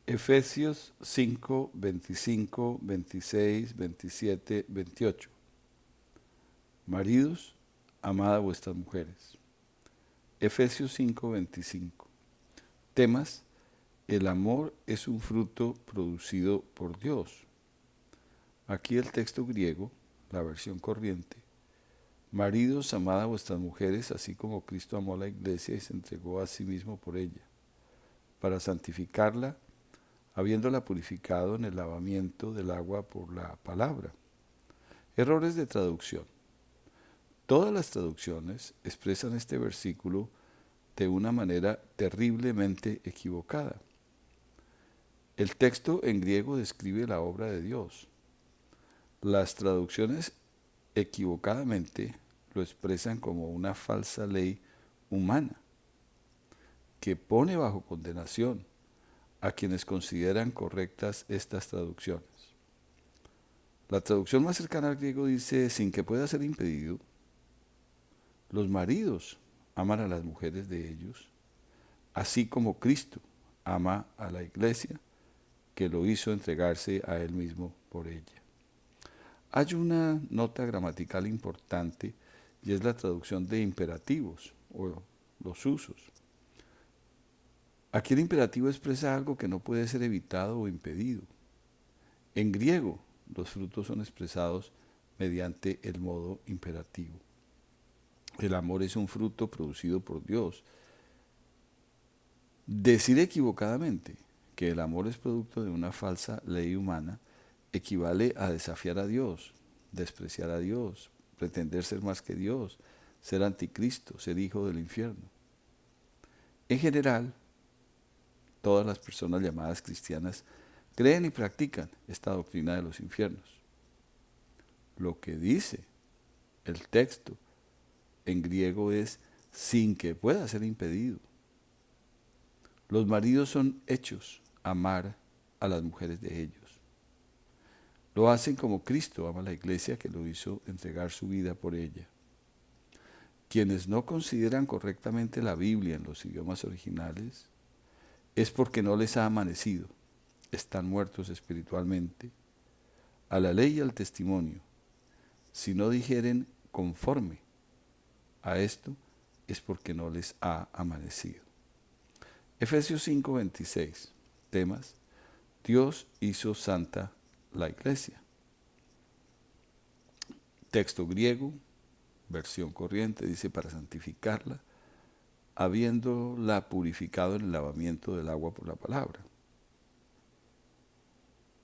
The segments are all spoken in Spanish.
Efesios 5, 25, 26, 27, 28. Maridos, amad a vuestras mujeres. Efesios 5, 25. Temas: el amor es un fruto producido por Dios. Aquí el texto griego, la versión corriente. Maridos, amad a vuestras mujeres, así como Cristo amó a la iglesia y se entregó a sí mismo por ella, para santificarla, habiéndola purificado en el lavamiento del agua por la palabra. Errores de traducción. Todas las traducciones expresan este versículo de una manera terriblemente equivocada. El texto en griego describe la obra de Dios. Las traducciones equivocadamente lo expresan como una falsa ley humana que pone bajo condenación a quienes consideran correctas estas traducciones. La traducción más cercana al griego dice: sin que pueda ser impedido, los maridos aman a las mujeres de ellos, así como Cristo ama a la iglesia, que lo hizo entregarse a él mismo por ella. Hay una nota gramatical importante y es la traducción de imperativos o los usos. Aquí el imperativo expresa algo que no puede ser evitado o impedido. En griego, los frutos son expresados mediante el modo imperativo. El amor es un fruto producido por Dios. Decir equivocadamente que el amor es producto de una falsa ley humana equivale a desafiar a Dios, despreciar a Dios, pretender ser más que Dios, ser anticristo, ser hijo del infierno. En general, todas las personas llamadas cristianas creen y practican esta doctrina de los infiernos. Lo que dice el texto en griego es: sin que pueda ser impedido. Los maridos son hechos a amar a las mujeres de ellos. Lo hacen como Cristo ama a la iglesia, que lo hizo entregar su vida por ella. Quienes no consideran correctamente la Biblia en los idiomas originales es porque no les ha amanecido. Están muertos espiritualmente a la ley y al testimonio. Si no dijeren conforme a esto, es porque no les ha amanecido. Efesios 5:26. Temas: Dios hizo santa la iglesia. Texto griego, versión corriente, dice: para santificarla, habiéndola purificado en el lavamiento del agua por la palabra.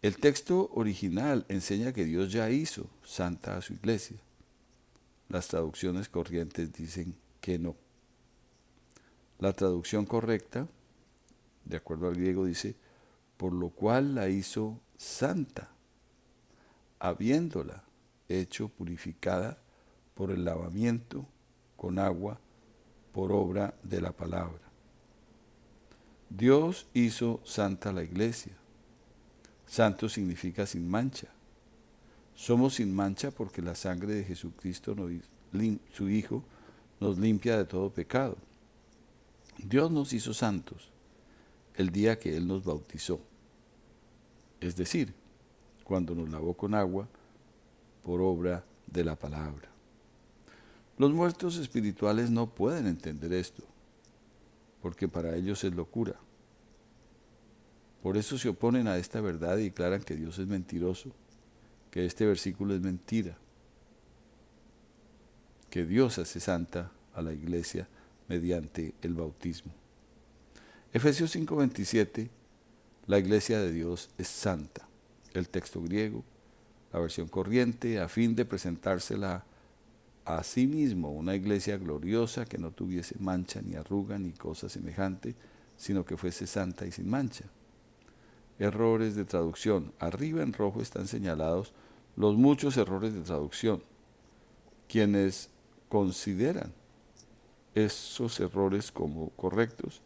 El texto original enseña que Dios ya hizo santa a su iglesia. Las traducciones corrientes dicen que no. La traducción correcta, de acuerdo al griego, dice: por lo cual la hizo santa, habiéndola hecho purificada por el lavamiento con agua por obra de la palabra. Dios hizo santa la iglesia. Santo significa sin mancha. Somos sin mancha porque la sangre de Jesucristo, su Hijo, nos limpia de todo pecado. Dios nos hizo santos el día que Él nos bautizó, es decir, cuando nos lavó con agua por obra de la palabra. Los muertos espirituales no pueden entender esto, porque para ellos es locura. Por eso se oponen a esta verdad y declaran que Dios es mentiroso, que este versículo es mentira, que Dios hace santa a la iglesia mediante el bautismo. Efesios 5:27, la iglesia de Dios es santa. El texto griego, la versión corriente, a fin de presentársela a sí mismo una iglesia gloriosa, que no tuviese mancha ni arruga ni cosa semejante, sino que fuese santa y sin mancha. Errores de traducción. Arriba en rojo están señalados los muchos errores de traducción. Quienes consideran esos errores como correctos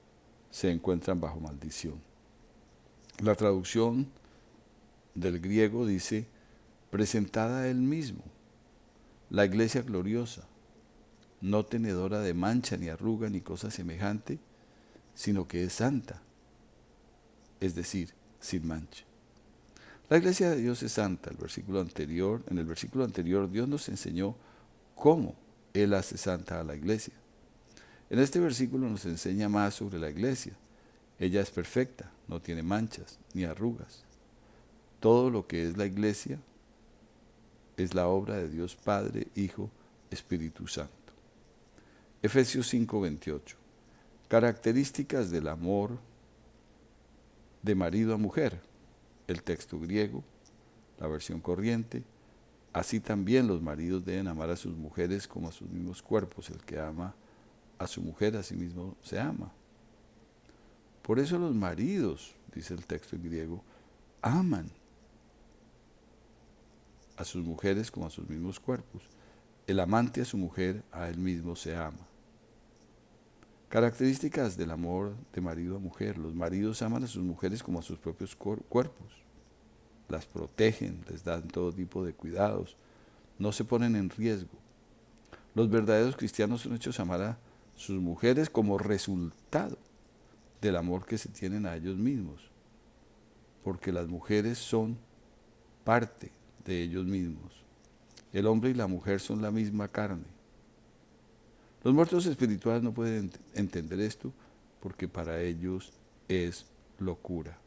se encuentran bajo maldición. La traducción del griego dice: presentada a él mismo, la iglesia gloriosa, no tenedora de mancha ni arruga ni cosa semejante, sino que es santa. Es decir, sin mancha. La iglesia de Dios es santa. En el versículo anterior, Dios nos enseñó cómo Él hace santa a la iglesia. En este versículo nos enseña más sobre la iglesia. Ella es perfecta, no tiene manchas ni arrugas. Todo lo que es la iglesia es la obra de Dios Padre, Hijo, Espíritu Santo. Efesios 5:28. Características del amor de marido a mujer. El texto griego, la versión corriente. Así también los maridos deben amar a sus mujeres como a sus mismos cuerpos. El que ama a su mujer a sí mismo se ama. Por eso los maridos, dice el texto en griego, aman a sus mujeres como a sus mismos cuerpos. El amante a su mujer a él mismo se ama. Características del amor de marido a mujer. Los maridos aman a sus mujeres como a sus propios cuerpos. Las protegen, les dan todo tipo de cuidados, no se ponen en riesgo. Los verdaderos cristianos son hechos a amar a sus mujeres como resultado del amor que se tienen a ellos mismos, porque las mujeres son parte de ellos mismos. El hombre y la mujer son la misma carne. Los muertos espirituales no pueden entender esto porque para ellos es locura.